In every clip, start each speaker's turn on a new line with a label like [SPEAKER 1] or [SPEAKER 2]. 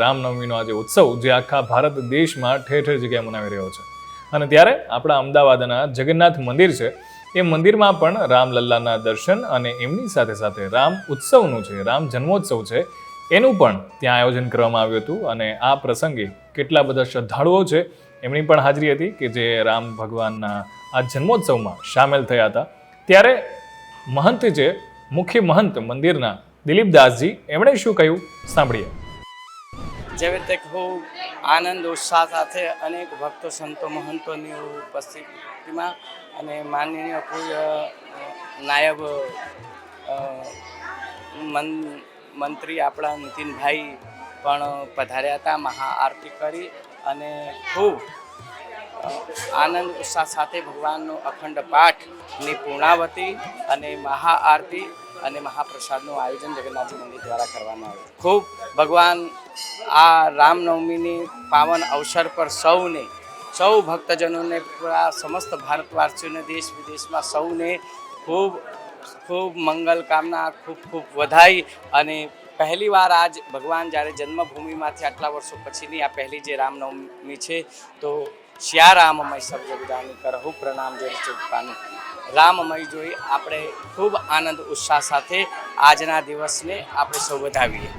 [SPEAKER 1] રામનવમીનો આજે ઉત્સવ જે આખા ભારત દેશમાં ઠેર ઠેર જગ્યાએ મનાવી રહ્યો છે. અને ત્યારે આપણા અમદાવાદના જગન્નાથ મંદિર છે, એ મંદિરમાં પણ રામલલ્લાના દર્શન અને એમની સાથે સાથે રામ ઉત્સવનું છે, રામ જન્મોત્સવ છે, એનું પણ ત્યાં આયોજન કરવામાં આવ્યું હતું. અને આ પ્રસંગે કેટલા બધા શ્રદ્ધાળુઓ છે એમની પણ હાજરી હતી કે જે રામ ભગવાનના આ જન્મોત્સવમાં સામેલ થયા હતા. ત્યારે મહંત છે, મુખ્ય મહંત મંદિરના દિલીપદાસજી, એમણે શું કહ્યું સાંભળીએ.
[SPEAKER 2] જેવી રીતે ખૂબ આનંદ ઉત્સાહ સાથે અનેક ભક્તો સંતો મહંતોની ઉપસ્થિતિમાં અને માનનીય પૂજ્ય નાયબ મંત્રી આપણા નીતિનભાઈ પણ પધાર્યા હતા, મહાઆરતી કરી અને ખૂબ આનંદ ઉત્સાહ સાથે ભગવાનનો અખંડ પાઠની પૂર્ણાવતી અને મહાઆરતી અને મહાપ્રસાદનું આયોજન જગન્નાથજી મંદિર દ્વારા કરવામાં આવ્યું. ખૂબ ભગવાન આ રામનવમીની પાવન અવસર પર સૌ ભક્તજનોને, પૂરા સમસ્ત ભારતવાસીઓને, દેશ વિદેશમાં સૌને ખૂબ ખૂબ મંગલ કામના, ખૂબ ખૂબ વધાઈ. અને પહેલીવાર આજ ભગવાન જ્યારે જન્મભૂમિમાંથી આટલા વર્ષો પછીની આ પહેલી જે રામનવમી છે, તો શ્યા રામમય સબ જગદાની કરહુ પ્રણામ જે ચૂકપાનું રામમય જોઈ આપણે ખૂબ આનંદ ઉત્સાહ સાથે આજના દિવસને આપણે સૌ વધાવીએ.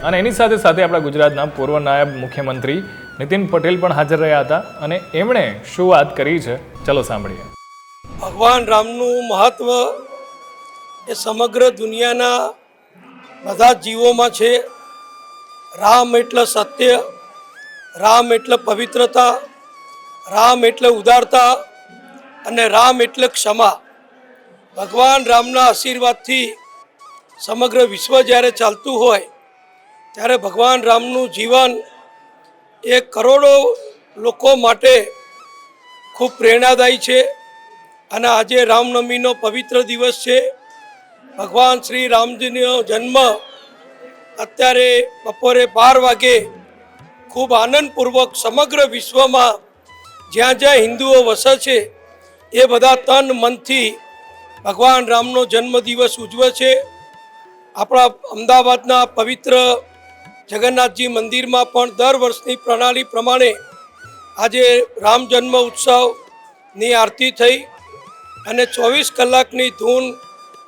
[SPEAKER 1] અને એની સાથે સાથે આપણા ગુજરાતના પૂર્વ નાયબ મુખ્યમંત્રી નીતિન પટેલ પણ હાજર રહ્યા હતા અને એમણે શું વાત કરી છે, ચલો સાંભળીએ.
[SPEAKER 3] ભગવાન રામનું મહત્વ એ સમગ્ર દુનિયાના બધા જીવોમાં છે. રામ એટલે સત્ય, રામ એટલે પવિત્રતા, રામ એટલે ઉદારતા અને રામ એટલે ક્ષમા. ભગવાન રામના આશીર્વાદથી સમગ્ર વિશ્વ જ્યારે ચાલતું હોય ત્યારે ભગવાન રામનું જીવન એ કરોડો લોકો માટે ખૂબ પ્રેરણાદાયી છે. અને આજે રામનવમીનો પવિત્ર દિવસ છે. ભગવાન શ્રી રામજીનો જન્મ અત્યારે બપોરે 12 વાગે ખૂબ આનંદપૂર્વક સમગ્ર વિશ્વમાં જ્યાં જ્યાં હિન્દુઓ વસે છે એ બધા તન મનથી ભગવાન રામનો જન્મદિવસ ઉજવે છે. આપણા અમદાવાદના પવિત્ર જગન્નાથજી મંદિરમાં પણ દર વર્ષની પ્રણાલી પ્રમાણે આજે રામ જન્મ ઉત્સવની આરતી થઈ અને 24 કલાકની ધૂન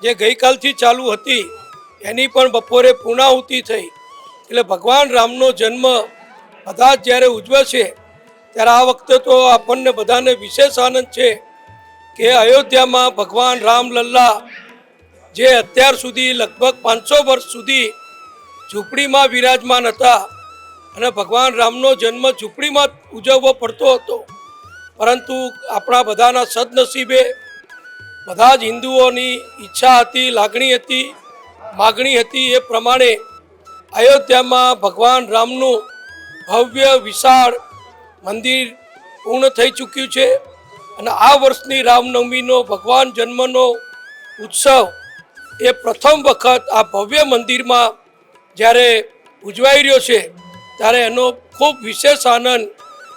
[SPEAKER 3] જે ગઈકાલથી ચાલુ હતી એની પણ બપોરે પૂર્ણાહુતિ થઈ. એટલે ભગવાન રામનો જન્મ બધા જ જ્યારે ઉજવે છે ત્યારે આ વખતે તો આપણને બધાને વિશેષ આનંદ છે કે અયોધ્યામાં ભગવાન રામલલ્લા જે અત્યાર સુધી લગભગ 500 વર્ષ સુધી ઝૂંપડીમાં વિરાજમાન હતા અને ભગવાન રામનો જન્મ ઝૂંપડીમાં ઉજવવો પડતો હતો, પરંતુ આપણા બધાના સદનસીબે બધા જ હિન્દુઓની ઈચ્છા હતી, લાગણી હતી, માગણી હતી, એ પ્રમાણે અયોધ્યામાં ભગવાન રામનું ભવ્ય વિશાળ મંદિર પૂર્ણ થઈ ચૂક્યું છે. અને આ વર્ષની રામનવમીનો ભગવાન જન્મનો ઉત્સવ એ પ્રથમ વખત આ ભવ્ય મંદિરમાં જ્યારે ઉજવાઈ રહ્યો છે ત્યારે એનો ખૂબ વિશેષ આનંદ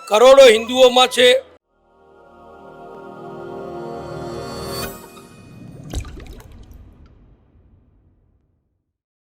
[SPEAKER 3] કરોડો હિન્દુઓમાં છે.